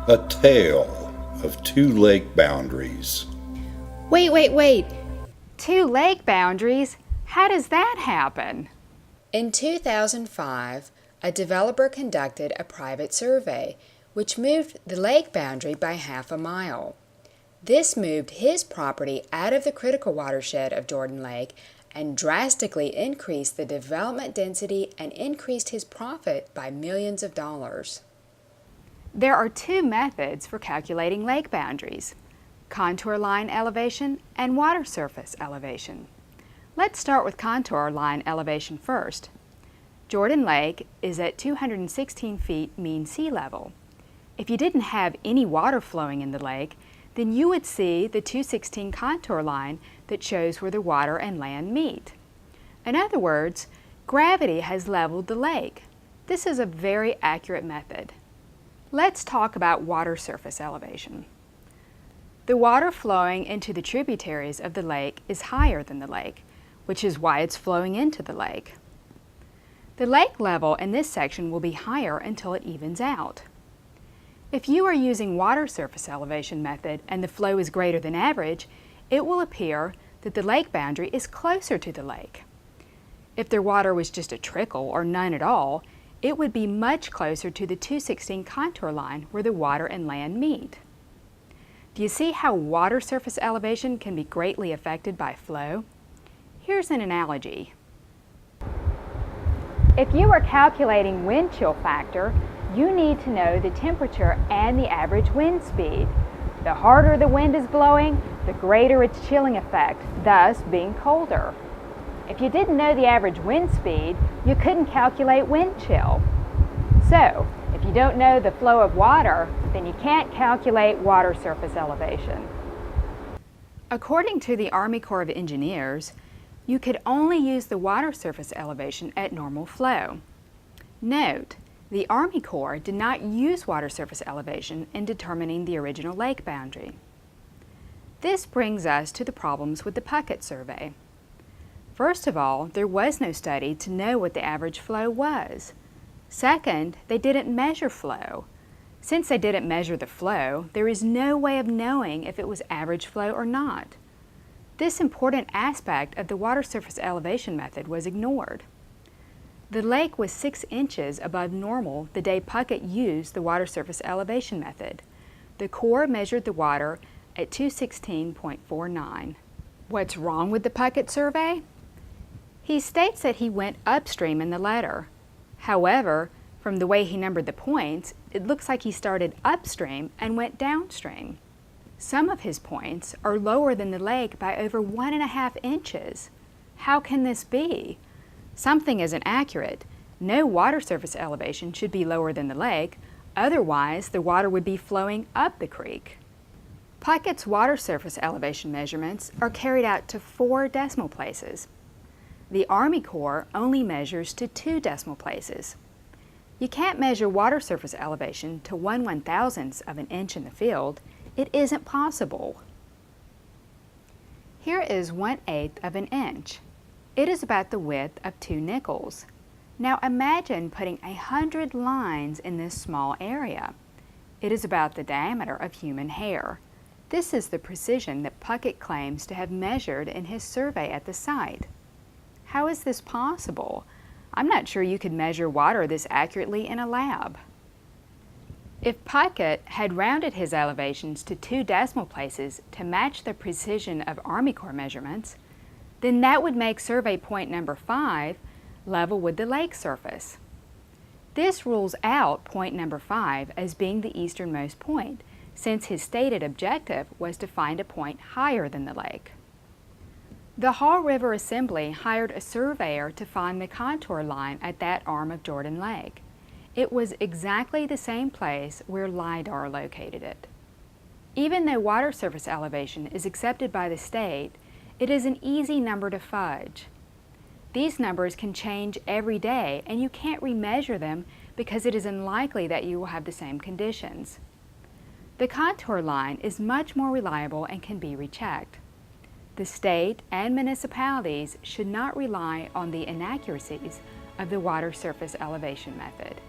A tale of two lake boundaries. Wait. 2 lake boundaries? How does that happen? In 2005, a developer conducted a private survey which moved the lake boundary by half a mile. This moved his property out of the critical watershed of Jordan Lake and drastically increased the development density and increased his profit by millions of dollars. There are 2 methods for calculating lake boundaries: contour line elevation and water surface elevation. Let's start with contour line elevation first. Jordan Lake is at 216 feet mean sea level. If you didn't have any water flowing in the lake, then you would see the 216 contour line that shows where the water and land meet. In other words, gravity has leveled the lake. This is a very accurate method. Let's talk about water surface elevation. The water flowing into the tributaries of the lake is higher than the lake, which is why it's flowing into the lake. The lake level in this section will be higher until it evens out. If you are using water surface elevation method and the flow is greater than average, it will appear that the lake boundary is closer to the lake. If the water was just a trickle or none at all, it would be much closer to the 216 contour line where the water and land meet. Do you see how water surface elevation can be greatly affected by flow? Here's an analogy. If you are calculating wind chill factor, you need to know the temperature and the average wind speed. The harder the wind is blowing, the greater its chilling effect, thus being colder. If you didn't know the average wind speed, you couldn't calculate wind chill. So, if you don't know the flow of water, then you can't calculate water surface elevation. According to the Army Corps of Engineers, you could only use the water surface elevation at normal flow. Note, the Army Corps did not use water surface elevation in determining the original lake boundary. This brings us to the problems with the Puckett survey. First of all, there was no study to know what the average flow was. Second, they didn't measure flow. Since they didn't measure the flow, there is no way of knowing if it was average flow or not. This important aspect of the water surface elevation method was ignored. The lake was 6 inches above normal the day Puckett used the water surface elevation method. The Corps measured the water at 216.49. What's wrong with the Puckett survey? He states that he went upstream in the letter. However, from the way he numbered the points, it looks like he started upstream and went downstream. Some of his points are lower than the lake by over 1.5 inches. How can this be? Something isn't accurate. No water surface elevation should be lower than the lake, otherwise the water would be flowing up the creek. Puckett's water surface elevation measurements are carried out to 4 decimal places. The Army Corps only measures to 2 decimal places. You can't measure water surface elevation to 1/1000th of an inch in the field. It isn't possible. Here is 1/8 of an inch. It is about the width of 2 nickels. Now imagine putting 100 lines in this small area. It is about the diameter of human hair. This is the precision that Puckett claims to have measured in his survey at the site. How is this possible? I'm not sure you could measure water this accurately in a lab. If Puckett had rounded his elevations to 2 decimal places to match the precision of Army Corps measurements, then that would make survey point number 5 level with the lake surface. This rules out point number 5 as being the easternmost point, since his stated objective was to find a point higher than the lake. The Haw River Assembly hired a surveyor to find the contour line at that arm of Jordan Lake. It was exactly the same place where LIDAR located it. Even though water surface elevation is accepted by the state, it is an easy number to fudge. These numbers can change every day and you can't remeasure them because it is unlikely that you will have the same conditions. The contour line is much more reliable and can be rechecked. The state and municipalities should not rely on the inaccuracies of the water surface elevation method.